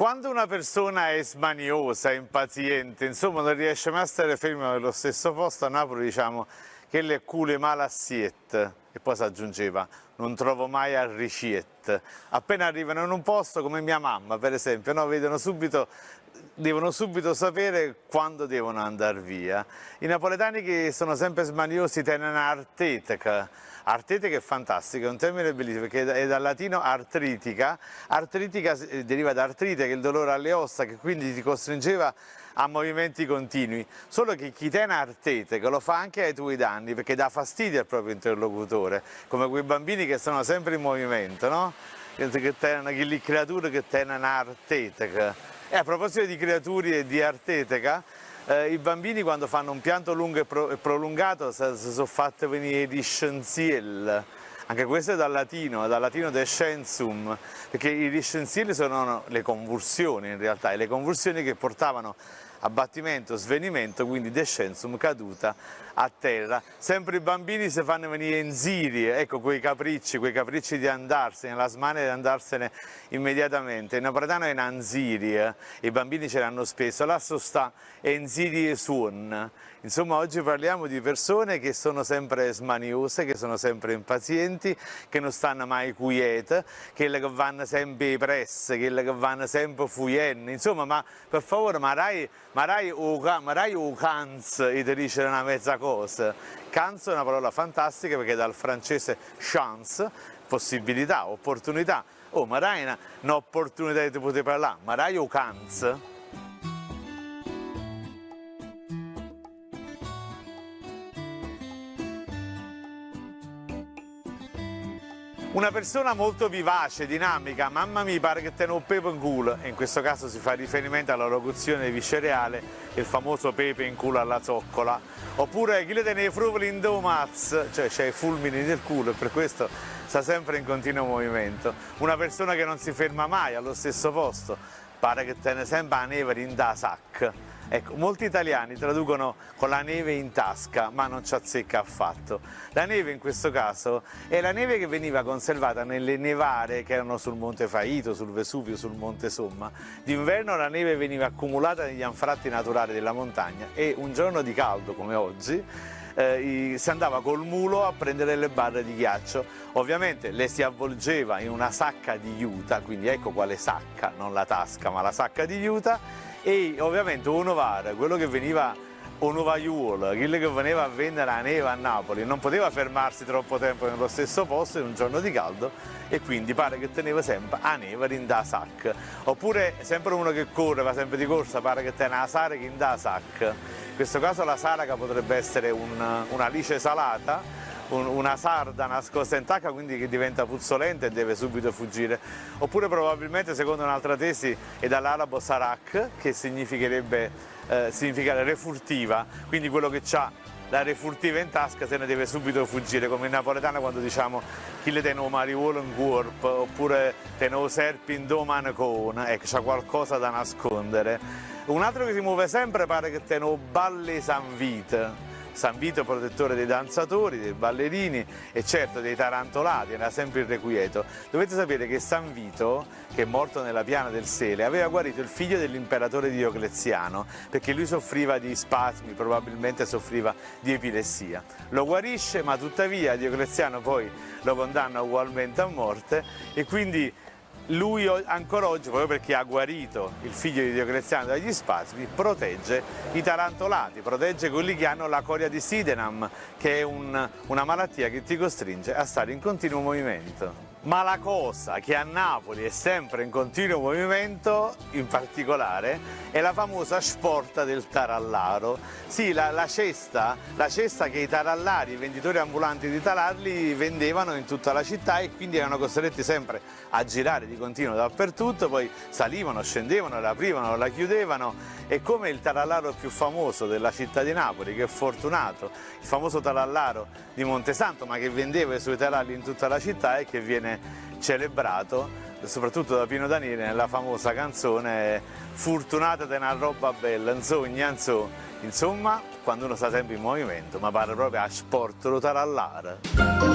Quando una persona è smaniosa, impaziente, insomma non riesce mai a stare fermo nello stesso posto, a Napoli diciamo che le cule malassiette, e poi si aggiungeva non trovo mai a ricette. Appena arrivano in un posto, come mia mamma per esempio, no? Devono subito sapere quando devono andare via. I napoletani che sono sempre smaniosi tengono arteteca. Arteteca è fantastica, è un termine bellissimo perché è dal latino artritica. Artritica deriva da artrite, che è il dolore alle ossa, che quindi ti costringeva a movimenti continui. Solo che chi tiene arteteca lo fa anche ai tuoi danni perché dà fastidio al proprio interlocutore, come quei bambini che sono sempre in movimento, no? Quelle creature che tengono arteteca. E a proposito di creature e di arteteca, i bambini quando fanno un pianto lungo e prolungato si sono fatti venire gli scienziel. Anche questo è dal latino descensum, perché i discensieli sono le convulsioni in realtà, e le convulsioni che portavano abbattimento, svenimento, quindi descensum, caduta a terra. Sempre i bambini si fanno venire in zirie, ecco quei capricci di andarsene, la smania di andarsene immediatamente. In napoletano è in anzirie, i bambini ce l'hanno spesso, là sta enzirie suon. Insomma, oggi parliamo di persone che sono sempre smaniose, che sono sempre impazienti, che non stanno mai quiete, che vanno sempre presse, che vanno sempre fuienni. Insomma, ma per favore, marai o canz, e ti dice una mezza cosa. Canz è una parola fantastica perché è dal francese chance, possibilità, opportunità. Oh, marai un'opportunità di poter parlare, marai o canz. Una persona molto vivace, dinamica, mamma mia pare che tenga un pepe in culo, e in questo caso si fa riferimento alla locuzione viscerale, il famoso pepe in culo alla zoccola, oppure chi le tiene i fruvoli in domaz, cioè c'è i fulmini nel culo e per questo sta sempre in continuo movimento. Una persona che non si ferma mai allo stesso posto, pare che tiene sempre la neve in da sac. Ecco, molti italiani traducono con la neve in tasca, ma non ci azzecca affatto. La neve in questo caso è la neve che veniva conservata nelle nevare che erano sul Monte Faito, sul Vesuvio, sul Monte Somma. D'inverno la neve veniva accumulata negli anfratti naturali della montagna e un giorno di caldo come oggi si andava col mulo a prendere le barre di ghiaccio. Ovviamente le si avvolgeva in una sacca di juta, quindi ecco quale sacca, non la tasca ma la sacca di juta, e ovviamente un novara, quello che veniva un novaiuolo, quello che veniva a vendere la neve a Napoli, non poteva fermarsi troppo tempo nello stesso posto in un giorno di caldo e quindi pare che teneva sempre a neve in da sac. Oppure sempre uno che corre, va sempre di corsa, pare che tenga la saraca in da sac. In questo caso la saraca potrebbe essere un'alice salata, una sarda nascosta in tacca, quindi che diventa puzzolente e deve subito fuggire. Oppure probabilmente, secondo un'altra tesi, è dall'arabo sarak, che significa refurtiva, quindi quello che ha la refurtiva in tasca se ne deve subito fuggire, come in napoletano quando diciamo chi le tiene un mariuolo in corpo, oppure tiene un serpi in domanacone, ecco, c'ha qualcosa da nascondere. Un altro che si muove sempre pare che tiene un balle San Vito. San Vito protettore dei danzatori, dei ballerini e certo dei tarantolati, era sempre irrequieto. Dovete sapere che San Vito, che è morto nella piana del Sele, aveva guarito il figlio dell'imperatore Diocleziano perché lui soffriva di spasmi, probabilmente soffriva di epilessia. Lo guarisce, ma tuttavia Diocleziano poi lo condanna ugualmente a morte e quindi lui ancora oggi, proprio perché ha guarito il figlio di Diocleziano dagli spasmi, protegge i tarantolati, protegge quelli che hanno la coria di Sydenham, che è una malattia che ti costringe a stare in continuo movimento. Ma la cosa che a Napoli è sempre in continuo movimento, in particolare, è la famosa sporta del tarallaro. Sì, la cesta che i tarallari, i venditori ambulanti di taralli vendevano in tutta la città e quindi erano costretti sempre a girare di continuo dappertutto, poi salivano, scendevano, la aprivano, la chiudevano e come il tarallaro più famoso della città di Napoli, che è Fortunato, il famoso tarallaro di Montesanto, ma che vendeva i suoi taralli in tutta la città e che viene celebrato soprattutto da Pino Daniele nella famosa canzone Fortunata te una roba bella, insomma, quando uno sta sempre in movimento, ma pare proprio a sport lo tarallare.